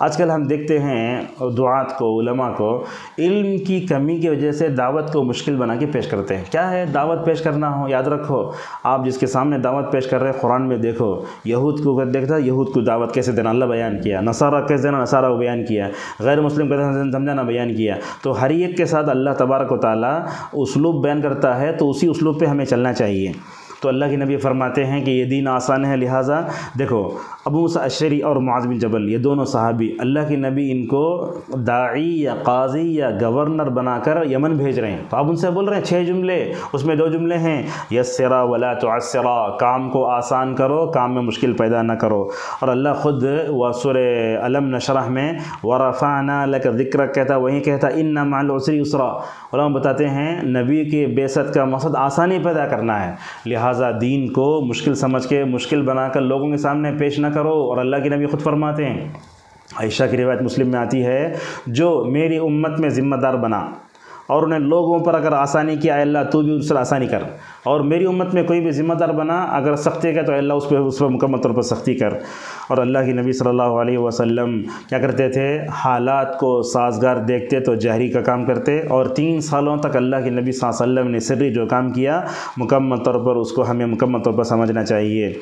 آج کل ہم دیکھتے ہیں دعات کو، علماء کو علم کی کمی کی وجہ سے دعوت کو مشکل بنا کے پیش کرتے ہیں۔ کیا ہے دعوت پیش کرنا ہو، یاد رکھو آپ جس کے سامنے دعوت پیش کر رہے ہیں، قرآن میں دیکھو یہود کو دیکھتا ہے، یہود کو دعوت کیسے دینا اللہ بیان کیا، نصارہ کیسے دینا نصارہ کو بیان کیا، غیر مسلم کیسے سمجھانا بیان کیا۔ تو ہر ایک کے ساتھ اللہ تبارک و تعالیٰ اسلوب بیان کرتا ہے، تو اسی اسلوب پہ ہمیں چلنا چاہیے۔ تو اللہ کے نبی فرماتے ہیں کہ یہ دین آسان ہے، لہٰذا دیکھو ابو موسیٰ اشعری اور معاذ بن جبل یہ دونوں صحابی، اللہ کے نبی ان کو داعی یا قاضی یا گورنر بنا کر یمن بھیج رہے ہیں، تو آپ ان سے بول رہے ہیں 6 جملے، اس میں 2 جملے ہیں یسرا ولا تعسرا، کام کو آسان کرو، کام میں مشکل پیدا نہ کرو۔ اور اللہ خود سورہ الم نشرح میں ورفعنا لک ذکرک کہتا، وہیں کہتا ان مع العسر یسرا۔ علماء بتاتے ہیں نبی کے بعثت کا مقصد آسانی پیدا کرنا ہے، لہٰذا دین کو مشکل سمجھ کے مشکل بنا کر لوگوں کے سامنے پیش نہ کرو۔ اور اللہ کے نبی خود فرماتے ہیں، عائشہ کی روایت مسلم میں آتی ہے، جو میری امت میں ذمہ دار بنا اور انہیں لوگوں پر اگر آسانی کیا، اے اللہ تو بھی اس پر آسانی کر، اور میری امت میں کوئی بھی ذمہ دار بنا اگر سختی کا، تو اے اللہ اس پر مکمل طور پر سختی کر۔ اور اللہ کے نبی صلی اللہ علیہ وسلم کیا کرتے تھے، حالات کو سازگار دیکھتے تو جہری کا کام کرتے، اور 3 سالوں تک اللہ کے نبی صلی اللہ علیہ وسلم نے سری جو کام کیا مکمل طور پر اس کو ہمیں مکمل طور پر سمجھنا چاہیے۔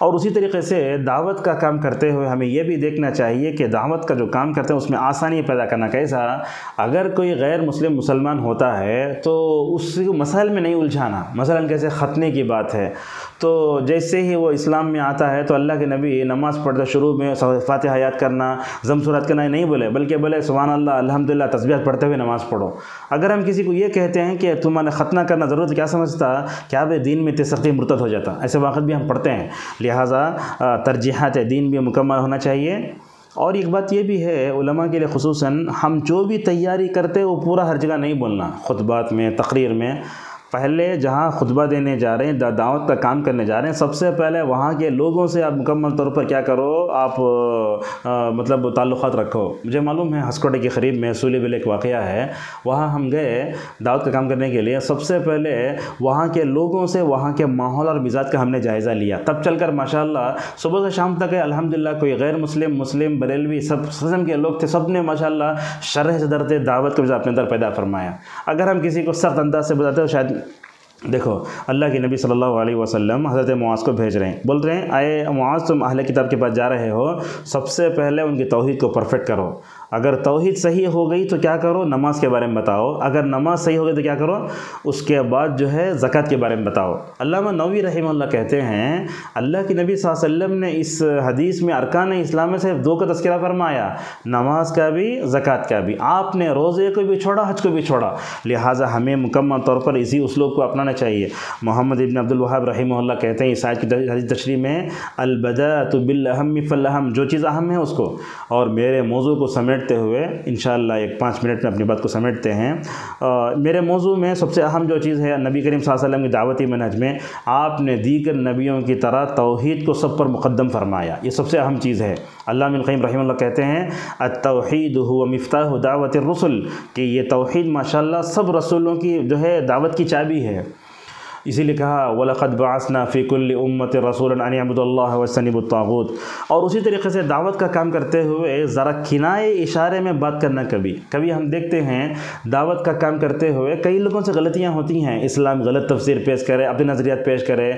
اور اسی طریقے سے دعوت کا کام کرتے ہوئے ہمیں یہ بھی دیکھنا چاہیے کہ دعوت کا جو کام کرتے ہیں اس میں آسانی پیدا کرنا کیسا، اگر کوئی غیر مسلم مسلمان ہوتا ہے تو اس کو مسائل میں نہیں الجھانا، مثلا کیسے ختنے کی بات ہے، تو جیسے ہی وہ اسلام میں آتا ہے تو اللہ کے نبی نماز پڑھتے شروع میں فاتحہ یاد کرنا، ضم سورت کرنا نہیں بولے، بلکہ بولے سبحان اللہ الحمدللہ تسبیحات پڑھتے ہوئے نماز پڑھو۔ اگر ہم کسی کو یہ کہتے ہیں کہ تمہارے ختنہ کرنا ضرورت، کیا سمجھتا کیا بھائی دین میں سختی مرتد ہو جاتا، ایسے واقعات بھی ہم پڑھتے ہیں۔ لہٰذا ترجیحات دین بھی مکمل ہونا چاہیے۔ اور ایک بات یہ بھی ہے علماء کے لیے خصوصاً، ہم جو بھی تیاری کرتے وہ پورا ہر جگہ نہیں بولنا، خطبات میں، تقریر میں۔ پہلے جہاں خطبہ دینے جا رہے ہیں، دعوت کا کام کرنے جا رہے ہیں، سب سے پہلے وہاں کے لوگوں سے آپ مکمل طور پر کیا کرو، آپ مطلب تعلقات رکھو۔ مجھے معلوم ہے ہسکوٹے کے قریب میں سولی بل ایک واقعہ ہے، وہاں ہم گئے دعوت کا کام کرنے کے لیے، سب سے پہلے وہاں کے لوگوں سے وہاں کے ماحول اور مزاج کا ہم نے جائزہ لیا، تب چل کر ماشاءاللہ صبح سے شام تک الحمدللہ کوئی غیر مسلم، مسلم، بریلوی، سب قسم کے لوگ تھے، سب نے ماشاءاللہ شرح صدر سے دعوت کا اپنے اندر پیدا فرمایا۔ اگر ہم کسی کو سخت انداز سے بتاتے تو شاید دیکھو اللہ کے نبی صلی اللہ علیہ وسلم حضرت معاذ کو بھیج رہے ہیں، بول رہے ہیں اے معاذ تم اہل کتاب کے پاس جا رہے ہو، سب سے پہلے ان کی توحید کو پرفیکٹ کرو، اگر توحید صحیح ہو گئی تو کیا کرو، نماز کے بارے میں بتاؤ، اگر نماز صحیح ہو گئی تو کیا کرو، اس کے بعد جو ہے زکوٰۃ کے بارے میں بتاؤ۔ علامہ نووی رحمہ اللہ کہتے ہیں اللہ کے نبی صلی اللہ علیہ وسلم نے اس حدیث میں ارکان اسلام میں سے 2 کا تذکرہ فرمایا، نماز کا بھی، زکوٰۃ کا بھی۔ آپ نے روزے کو بھی چھوڑا، حج کو بھی چھوڑا، لہٰذا ہمیں مکمل طور پر اسی اسلوب کو اپنانا چاہیے۔ محمد ابن عبد الوہاب رحمہ اللہ کہتے ہیں اس آیت کی حدیث تشریح میں، البداۃ بالاہم فالاہم، جو چیز اہم ہے اس کو، اور میرے موضوع کو سمیٹتے ہوئے انشاءاللہ ایک 5 منٹ میں اپنی بات کو سمیٹتے ہیں۔ میرے موضوع میں سب سے اہم جو چیز ہے، نبی کریم صلی اللہ علیہ وسلم کی دعوتی منہج میں آپ نے دیگر نبیوں کی طرح توحید کو سب پر مقدم فرمایا، یہ سب سے اہم چیز ہے۔ علامہ ابن القیم رحمہ اللہ کہتے ہیں التوحید هو مفتاح دعوت الرسل، کہ یہ توحید ماشاءاللہ سب رسولوں کی جو ہے دعوت کی چابی ہے۔ اسی لیے کہا وَلَقَدْ بَعَثْنَا فِي كُلِّ أُمَّةٍ رَسُولًا أَنِ اعْبُدُوا اللَّهَ وَاجْتَنِبُوا الطَّاغُوتَ۔ اور اسی طریقے سے دعوت کا کام کرتے ہوئے ذرا کنائے اشارے میں بات کرنا، کبھی ہم دیکھتے ہیں دعوت کا کام کرتے ہوئے کئی لوگوں سے غلطیاں ہوتی ہیں، اسلام غلط تفسیر پیش کرے، اپنے نظریات پیش کرے،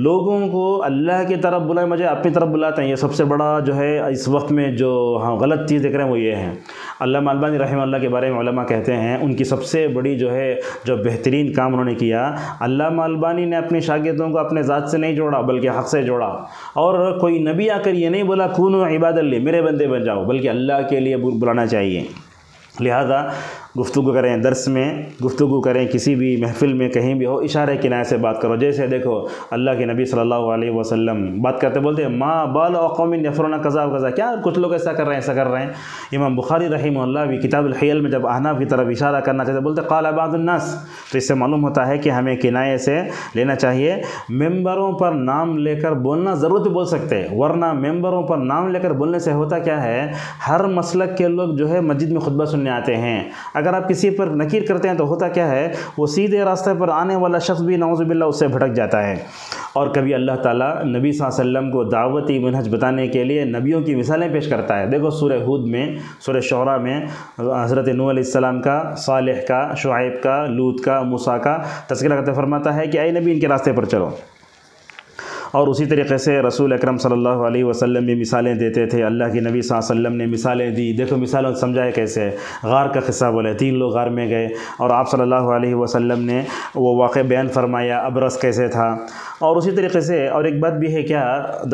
لوگوں کو اللہ کی طرف بلائے، مجھے اپنی طرف بلاتے ہیں۔ یہ سب سے بڑا جو ہے اس وقت میں جو ہم غلط چیز دیکھ رہے ہیں وہ یہ ہے۔ علامہ البانی رحمہ اللہ کے بارے میں علماء کہتے ہیں ان کی سب سے بڑی جو ہے جو بہترین کام انہوں نے کیا، علامہ البانی نے اپنے شاگردوں کو اپنے ذات سے نہیں جوڑا بلکہ حق سے جوڑا، اور کوئی نبی آ کر یہ نہیں بولا کونوا عباد اللہ، میرے بندے بن جاؤ، بلکہ اللہ کے لیے بلانا چاہیے۔ لہذا گفتگو کریں، درس میں گفتگو کریں، کسی بھی محفل میں کہیں بھی ہو، اشارے کنائے سے بات کرو۔ جیسے دیکھو اللہ کے نبی صلی اللہ علیہ وسلم بات کرتے بولتے ہیں ما بال قوم یفرون کذا و کذا، کیا کچھ لوگ ایسا کر رہے ہیں، ایسا کر رہے ہیں۔ امام بخاری رحمہ اللہ بھی کتاب الحیل میں جب احناف کی طرف اشارہ کرنا چاہتے بولتے قال بعض الناس، تو اس سے معلوم ہوتا ہے کہ ہمیں کنائے سے لینا چاہیے۔ ممبروں پر نام لے کر بولنا ضرور بھی بول سکتے ہیں، ورنہ ممبروں پر نام لے کر بولنے سے ہوتا کیا ہے، ہر مسلک کے لوگ جو ہے مسجد میں خطبہ سننے آتے ہیں، اگر آپ کسی پر نکیر کرتے ہیں تو ہوتا کیا ہے، وہ سیدھے راستے پر آنے والا شخص بھی نعوذ باللہ اس سے بھٹک جاتا ہے۔ اور کبھی اللہ تعالیٰ نبی صلی اللہ علیہ وسلم کو دعوتی منہج بتانے کے لیے نبیوں کی مثالیں پیش کرتا ہے۔ دیکھو سورہ ہود میں، سورہ شعراء میں حضرت نوح علیہ السلام کا، صالح کا، شعیب کا، لوط کا، موسیٰ کا تذکرہ کرتے فرماتا ہے کہ اے نبی ان کے راستے پر چلو۔ اور اسی طریقے سے رسول اکرم صلی اللہ علیہ وسلم بھی مثالیں دیتے تھے، اللہ کی نبی صلی اللہ علیہ وسلم نے مثالیں دی۔ دیکھو مثالوں سے سمجھائے کیسے، غار کا قصہ بولے، 3 لوگ غار میں گئے اور آپ صلی اللہ علیہ وسلم نے وہ واقع بیان فرمایا، ابرص کیسے تھا۔ اور اسی طریقے سے اور ایک بات بھی ہے، کیا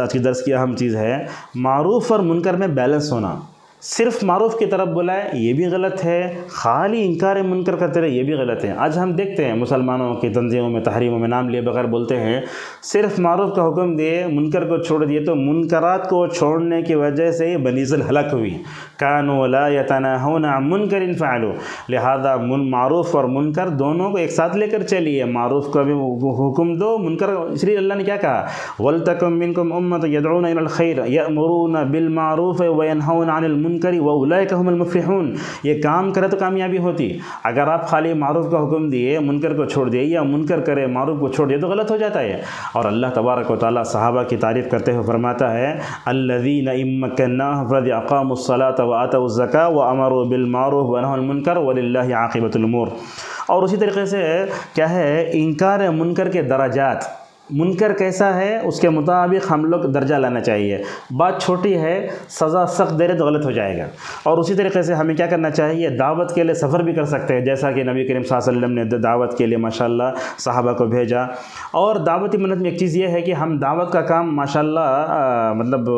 آج کی درس کی اہم چیز ہے، معروف اور منکر میں بیلنس ہونا۔ صرف معروف کی طرف بلائے یہ بھی غلط ہے، خالی انکار منکر کرتے رہے یہ بھی غلط ہے۔ آج ہم دیکھتے ہیں مسلمانوں کی تنظیموں میں، تحریموں میں نام لیے بغیر بولتے ہیں، صرف معروف کا حکم دیے، منکر کو چھوڑ دیے، تو منکرات کو چھوڑنے کی وجہ سے یہ بنی اسرائیل ہلاک ہوئی۔ کانوا لا یتناہون عن منکر فعلوا، لہذا معروف اور منکر دونوں کو ایک ساتھ لے کر چلیے، معروف کا بھی حکم دو، منکر، اس لیے اللہ نے کیا کہا، وَلْتَكُن مِّنكُمْ أُمَّةٌ يَدْعُونَ إِلَى الْخَيْرِ يَأْمُرُونَ بِالْمَعْرُوفِ وَيَنْهَوْنَ عَنِ الْمُنكَرِ وَأُولَٰئِكَ هُمُ الْمُفْلِحُونَ۔ یہ کام کرے تو کامیابی ہوتی۔ اگر آپ خالی معروف کا حکم دیے، منکر کو چھوڑ دیے، یا منکر کرے معروف کو چھوڑ دیے تو غلط ہو جاتا ہے۔ اور اللہ تبارک و تعالیٰ صحابہ کی تعریف کرتے ہوئے فرماتا ہے، الذین ان مکناہم فی الارض اقاموا الصلاۃ وآتوا الزکاۃ وامروا بالمعروف ونہوا عن المنکر وللہ عاقبۃ الامور۔ اور اسی طریقے سے کیا ہے، انکار منکر کے درجات، منکر کیسا ہے اس کے مطابق ہم لوگ درجہ لانا چاہیے۔ بات چھوٹی ہے، سزا سخت دے رہے تو غلط ہو جائے گا۔ اور اسی طریقے سے ہمیں کیا کرنا چاہیے، دعوت کے لیے سفر بھی کر سکتے ہیں، جیسا کہ نبی کریم صلی اللہ علیہ وسلم نے دعوت کے لیے ماشاءاللہ صحابہ کو بھیجا۔ اور دعوتی منت میں ایک چیز یہ ہے کہ ہم دعوت کا کام ماشاءاللہ مطلب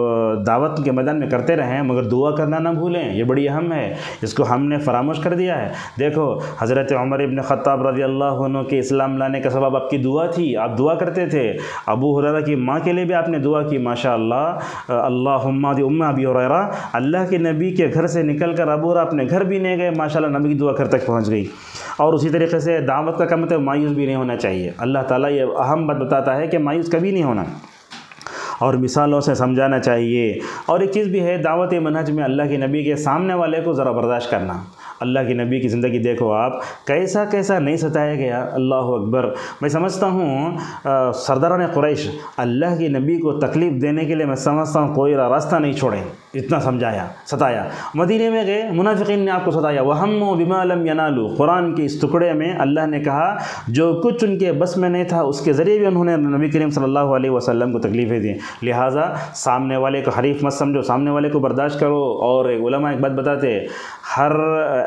دعوت کے میدان میں کرتے رہیں، مگر دعا کرنا نہ بھولیں، یہ بڑی اہم ہے، اس کو ہم نے فراموش کر دیا ہے۔ دیکھو حضرت عمر ابن خطاب رضی اللہ عنہ کے اسلام لانے کا سبب آپ کی دعا تھی، آپ دعا کرتے تھے۔ ابو ہریرہ کی ماں کے لیے بھی آپ نے دعا کی، ماشاءاللہ، اللہم دی ام ابی ہریرہ، اللہ کے نبی کے گھر سے نکل کر ابو ہریرہ اپنے گھر بھی نہیں گئے، ماشاءاللہ نبی کی دعا گھر تک پہنچ گئی۔ اور اسی طریقے سے دعوت کا کام تو مایوس بھی نہیں ہونا چاہیے۔ اللہ تعالیٰ یہ اہم بات بتاتا ہے کہ مایوس کبھی نہیں ہونا، اور مثالوں سے سمجھانا چاہیے۔ اور ایک چیز بھی ہے دعوت منہج میں، اللہ کے نبی کے سامنے والے کو ذرا برداشت کرنا۔ اللہ کے نبی کی زندگی دیکھو آپ، کیسا کیسا نہیں ستایا گیا، اللہ اکبر۔ میں سمجھتا ہوں سرداران قریش اللہ کے نبی کو تکلیف دینے کے لیے، میں سمجھتا ہوں کوئی راستہ نہیں چھوڑے، اتنا سمجھایا، ستایا۔ مدینے میں گئے، منافقین نے آپ کو ستایا، وَهَمُّوا بِمَا لَمْ يَنَالُوا، قرآن کے اس ٹکڑے میں اللہ نے کہا جو کچھ ان کے بس میں نہیں تھا اس کے ذریعے بھی انہوں نے نبی کریم صلی اللہ علیہ وسلم کو تکلیفیں دیں۔ لہٰذا سامنے والے کو حریف مت سمجھو، سامنے والے کو برداشت کرو۔ اور علماء ایک بات بتاتے، ہر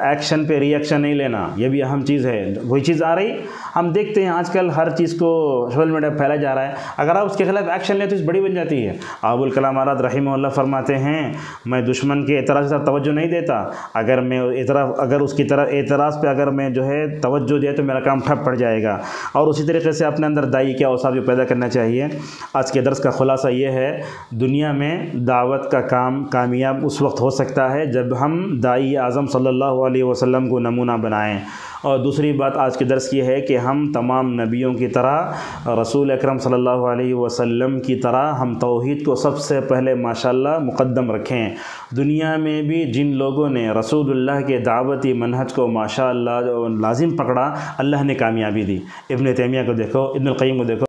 ایکشن پہ ری ایکشن نہیں لینا، یہ بھی اہم چیز ہے۔ وہی چیز آ رہی، ہم دیکھتے ہیں آج کل ہر چیز کو سوشل میڈیا پہ پھیلا جا رہا ہے، اگر آپ اس کے خلاف ایکشن لیں تو اس بڑی بن جاتی ہے۔ ابوالکلام آزاد رحمہ اللہ فرماتے ہیں، میں دشمن کے اعتراض کی طرف توجہ نہیں دیتا، اگر اس کی طرف اعتراض پہ اگر میں جو ہے توجہ دیا تو میرا کام ٹھپ پڑ جائے گا۔ اور اسی طریقے سے اپنے اندر دائی کے اوصاف بھی پیدا کرنا چاہیے۔ آج کے درس کا خلاصہ یہ ہے، دنیا میں دعوت کا کام کامیاب اس وقت ہو سکتا ہے جب ہم دائی اعظم صلی اللہ علیہ وسلم کو نمونہ بنائیں۔ اور دوسری بات آج کے درس کی ہے کہ ہم تمام نبیوں کی طرح، رسول اکرم صلی اللہ علیہ وسلم کی طرح ہم توحید کو سب سے پہلے ماشاءاللہ مقدم رکھیں۔ دنیا میں بھی جن لوگوں نے رسول اللہ کے دعوتی منہج کو ماشاءاللہ لازم پکڑا، اللہ نے کامیابی دی۔ ابن تیمیہ کو دیکھو، ابن القیم کو دیکھو،